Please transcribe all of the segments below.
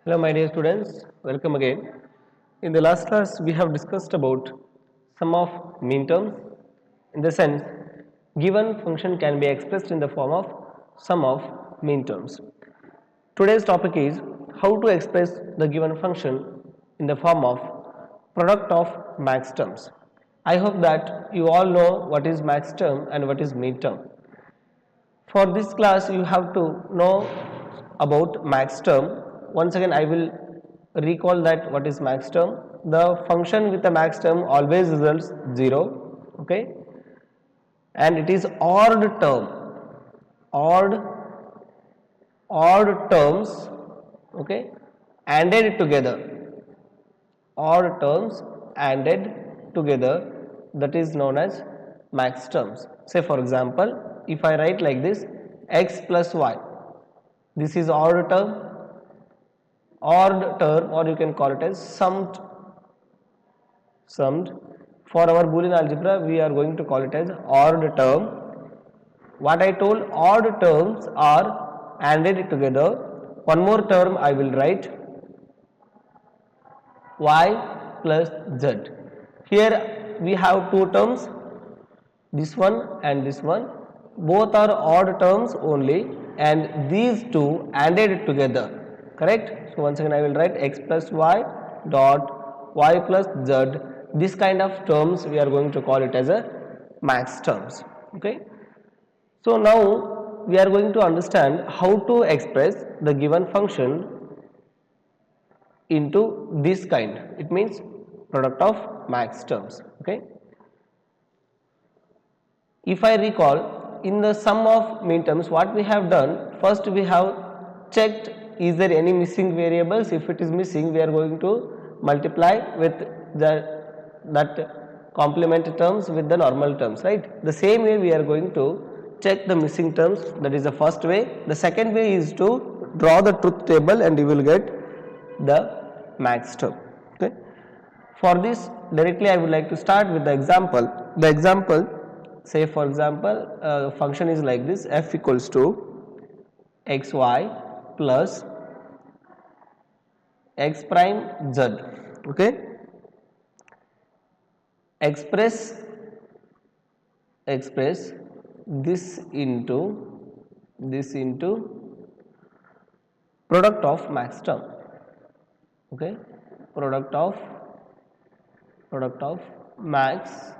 Hello my dear students, welcome again. In the last class we have discussed about sum of mean terms. In the sense, given function can be expressed in the form of sum of mean terms. Today's topic is how to express the given function in the form of product of max terms. I hope that you all know what is max term and what is mean term. For this class you have to know about max term. Once again I will recall that what is max term. The function with the max term always results 0, okay, and it is odd term, odd terms, okay, added together, odd terms added together, that is known as max terms. Say for example, if I write like this, x plus y, this is odd term, or you can call it as summed. For our Boolean algebra we are going to call it as odd term. What I told, odd terms are added together. One more term I will write, y plus z. Here we have two terms, this one and this one. Both are odd terms only, and these two added together, correct? So once again I will write x plus y dot y plus z. This kind of terms we are going to call it as a max terms, okay. So now we are going to understand how to express the given function into this kind. It means product of max terms, okay. If I recall, in the sum of mean terms, what we have done, first we have checked is there any missing variables. If it is missing, we are going to multiply with that complement terms with the normal terms, right? The same way we are going to check the missing terms. That is the first way. The second way is to draw the truth table and you will get the max term, okay. For this, directly I would like to start with the example. The example, say for example, function is like this, f equals to xy plus x prime z, okay. Express this into product of max term, okay, product of max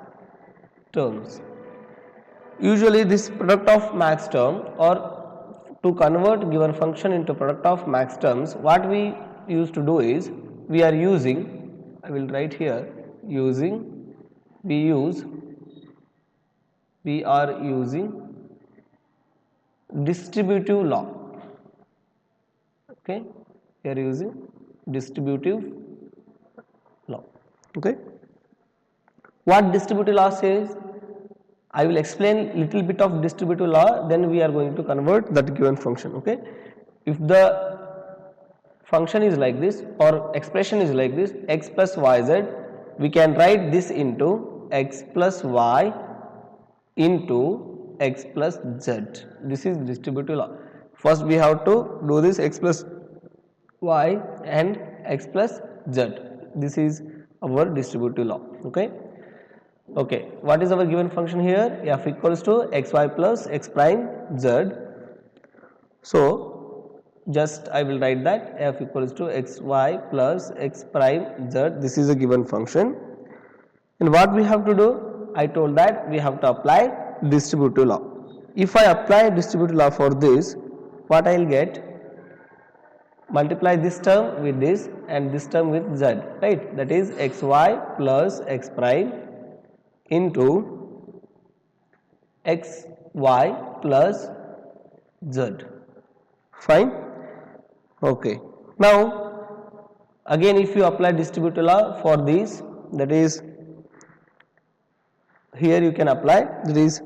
terms. Usually this product of max term, or to convert given function into product of max terms, what we used to do is we are using, I will write here, we are using distributive law, okay. We are using distributive law, okay. What distributive law says, I will explain little bit of distributive law, then we are going to convert that given function, okay. If the function is like this or expression is like this, x plus yz, we can write this into x plus y into x plus z. This is distributive law. First we have to do this x plus y and x plus z. This is our distributive law, okay. Okay, what is our given function here? F equals to xy plus x prime z. So just I will write that f equals to xy plus x prime z. This is a given function, and what we have to do, I told that we have to apply distributive law. If I apply distributive law for this, what I will get, multiply this term with this and this term with z, right? That is xy plus x prime into xy plus z. Fine. Okay. Now again, if you apply distributive law for this, that is, here you can apply, that is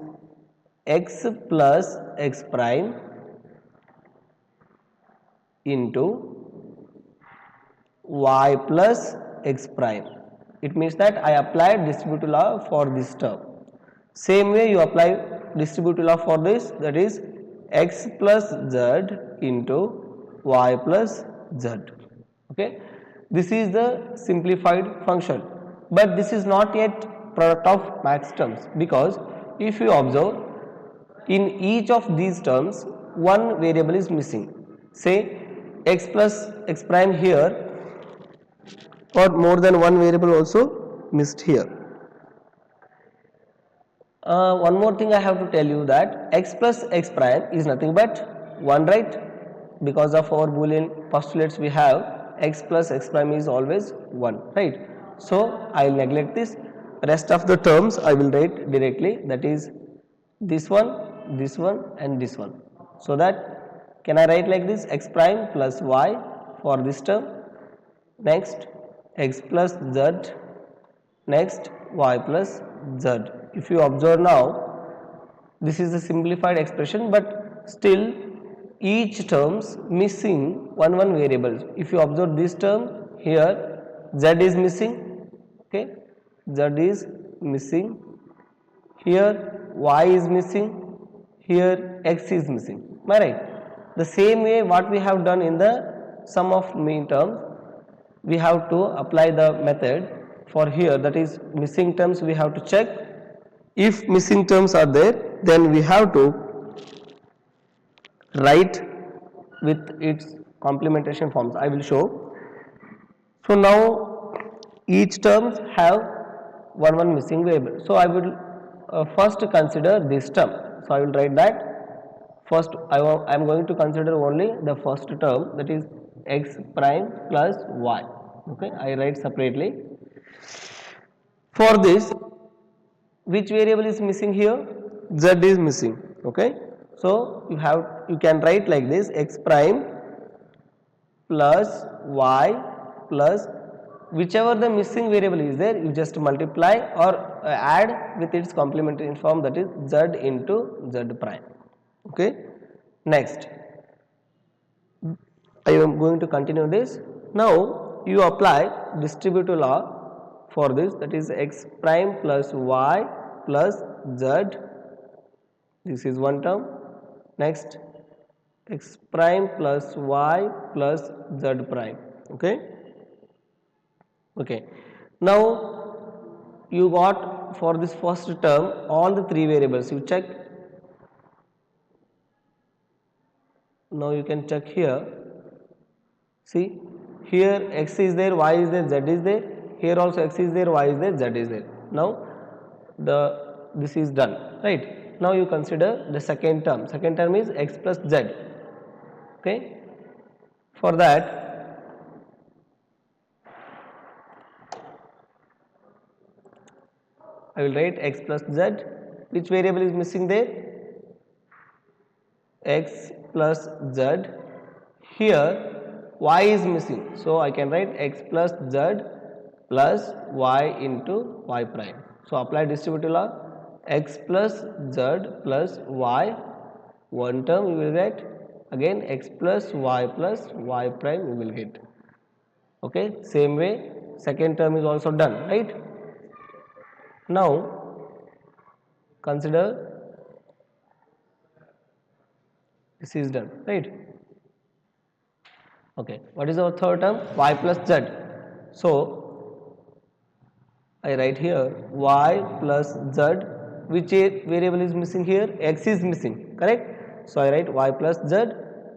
x plus x prime into y plus x prime. It means that I applied distributive law for this term. Same way you apply distributive law for this, that is x plus z into y plus z. Okay, this is the simplified function, but this is not yet product of max terms, because if you observe, in each of these terms one variable is missing. Say x plus x prime here, or more than one variable also missed here. One more thing I have to tell you, that x plus x prime is nothing but 1, right? Because of our Boolean postulates we have x plus x prime is always 1, right? So I will neglect this. Rest of the terms I will write directly, that is this one and this one. So that, can I write like this, x prime plus y for this term, next x plus z, next y plus z. If you observe now, this is a simplified expression, but still each terms missing one variables. If you observe this term here, z is missing, okay, z is missing, here y is missing, here x is missing. Am I right? The same way what we have done in the sum of mean terms, we have to apply the method for here, that is missing terms we have to check. If missing terms are there, then we have to write with its complementation forms. I will show. So now each terms have one missing variable. So I will first consider this term. So I will write that. First I am going to consider only the first term, that is x prime plus y. Okay, I write separately. For this, which variable is missing here? Z is missing. Okay, so you can write like this, x prime plus y plus whichever the missing variable is there, you just multiply or add with its complementary form, that is z into z prime. Okay, next I am going to continue this. Now you apply distributive law for this, that is x prime plus y plus z. This is one term. Next x prime plus y plus z prime. Okay. Okay. Now you got for this first term all the three variables. You check. Now you can check here. See, here x is there, y is there, z is there. Here also x is there, y is there, z is there. Now this is done, right? Now you consider the second term. Second term is x plus z. Okay. For that, I will write x plus z. Which variable is missing there? X plus z. Here y is missing, so I can write x plus z plus y into y prime. So apply distributive law, x plus z plus y, one term you will get, again x plus y prime you will get. Okay, same way second term is also done, right? Now consider this is done, right? Okay, what is our third term? Y plus z. So I write here y plus z. Which variable is missing here? X is missing, correct? So I write y plus z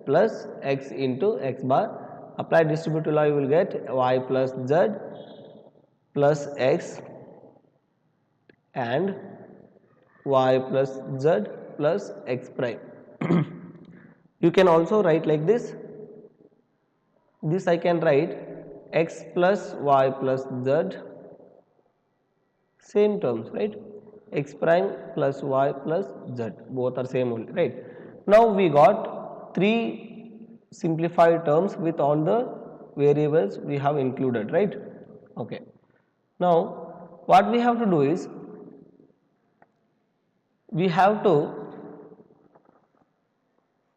plus x into x bar. Apply distributive law, you will get y plus z plus x and y plus z plus x prime. You can also write like this. This I can write x plus y plus z, same terms, right? X prime plus y plus z, both are same only, right? Now we got three simplified terms with all the variables we have included, right? Okay. Now what we have to do is, we have to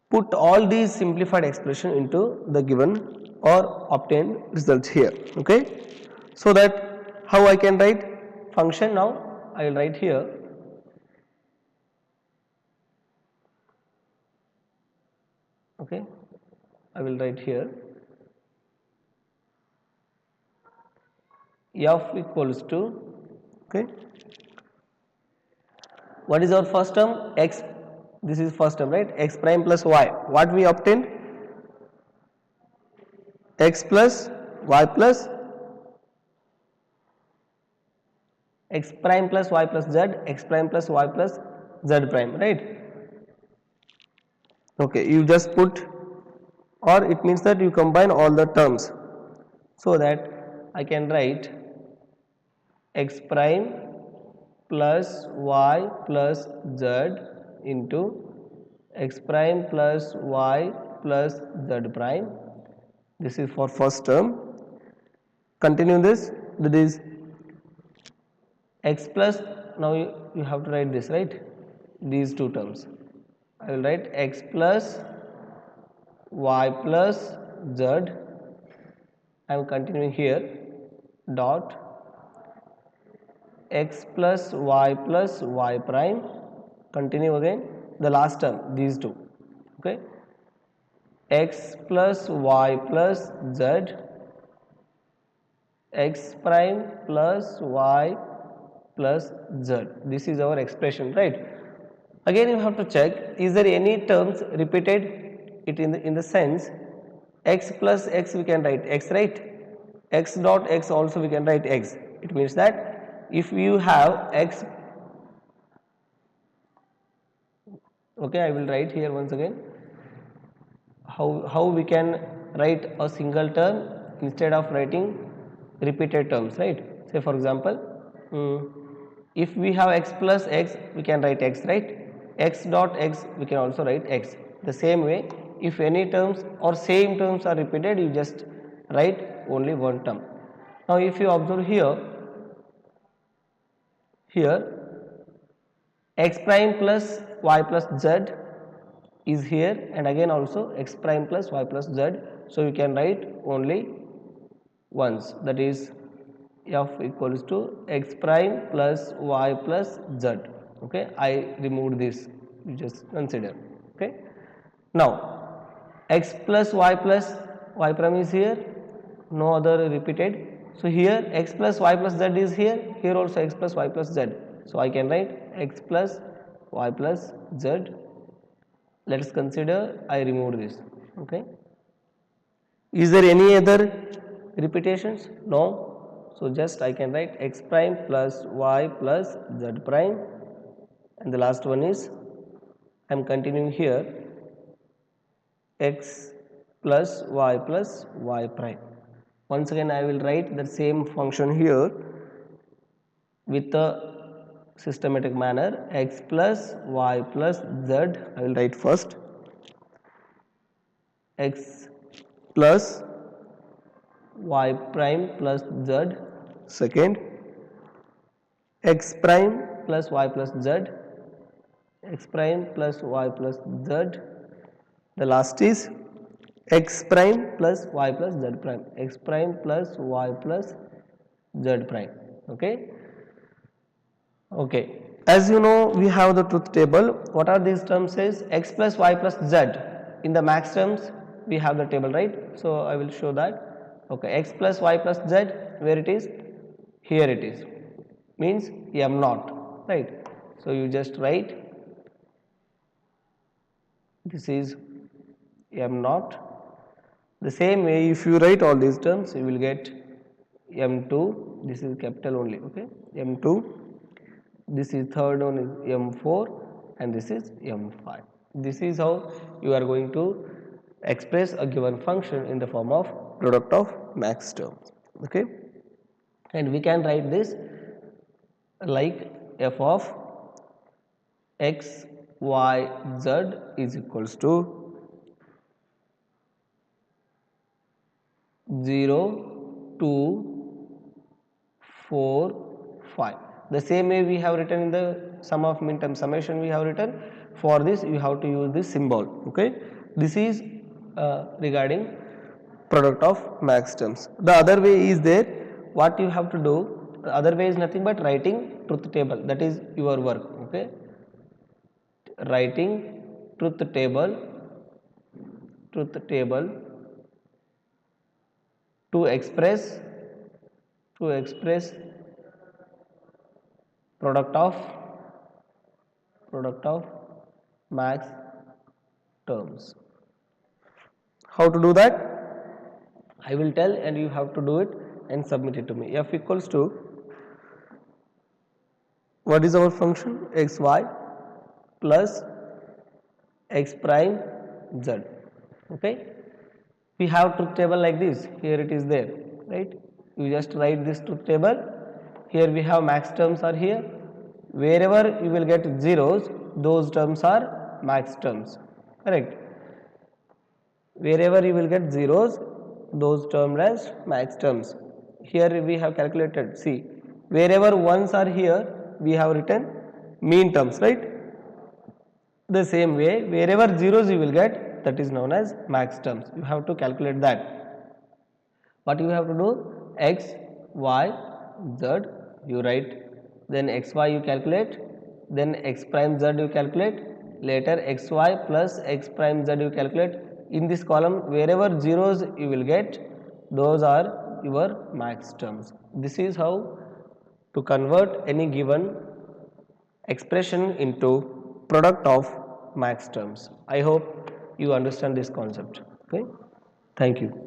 put all these simplified expression into the given or obtained results here. Okay, so that how I can write function now, I will write here okay, I will write here f equals to, okay, what is our first term? X, this is first term, right? X prime plus y. What we obtained? X plus y plus x prime plus y plus z, x prime plus y plus z prime, right? Okay, you just put, or it means that you combine all the terms, so that I can write x prime plus y plus z into x prime plus y plus z prime. This is for first term. Continue this, that is x plus, now you have to write this, right? These two terms. I will write x plus y plus z. I am continuing here, dot x plus y plus y prime. Continue again the last term, these two, okay, x plus y plus z, x prime plus y plus z. This is our expression, right? Again you have to check, is there any terms repeated? It in the sense, x plus x we can write x, right? X dot x also we can write x. It means that if you have x, okay, I will write here once again how we can write a single term instead of writing repeated terms, right? Say for example, if we have x plus x, we can write x, right? X dot x we can also write x. The same way, if any terms or same terms are repeated, you just write only one term. Now if you observe here x prime plus y plus z is here, and again also x prime plus y plus z, so you can write only once, that is f equals to x prime plus y plus z. Okay, I removed this, you just consider. Okay, now x plus y prime is here, no other repeated, so here x plus y plus z is here also x plus y plus z, so I can write x plus y plus z. Let us consider I removed this. Okay, is there any other repetitions? No. So just I can write x prime plus y plus z prime, and the last one is, I am continuing here, x plus y plus y prime. Once again I will write the same function here with a systematic manner. X plus y plus z, I will write first, x plus y prime plus z, second x prime plus y plus z, x prime plus y plus z, the last is x prime plus y plus z prime, x prime plus y plus z prime. Okay, okay, as you know we have the truth table. What are these terms? Is x plus y plus z. In the max terms we have the table, right? So I will show that. Okay, x plus y plus z, where it is? Here it is, means m naught, right? So you just write, this is m naught. The same way, if you write all these terms, you will get m2, this is capital only, okay, m2, this is third one is m4, and this is m5. This is how you are going to express a given function in the form of product of max terms. Okay, and we can write this like f of x y z is equals to 0 2 4 5. The same way we have written in the sum of min term summation, we have written. For this you have to use this symbol. Okay, this is regarding product of max terms. The other way is there. What you have to do, the other way is nothing but writing truth table, that is your work. Okay, writing truth table to express to express product of max terms. How to do that? I will tell and you have to do it and submit it to me. F equals to, what is our function? Xy plus x prime z. Okay, we have truth table like this. Here it is there, right? You just write this truth table. Here we have max terms are here. Wherever you will get zeros, those terms are max terms, correct? Wherever you will get zeros, those termed as max terms. Here we have calculated, see, wherever ones are here, we have written mean terms, right? The same way, wherever zeros you will get, that is known as max terms. You have to calculate that. What you have to do? X, y, z you write, then xy you calculate, then x prime z you calculate, later xy plus x prime z you calculate. In this column, wherever zeros you will get, those are your max terms. This is how to convert any given expression into product of max terms. I hope you understand this concept. Okay, thank you.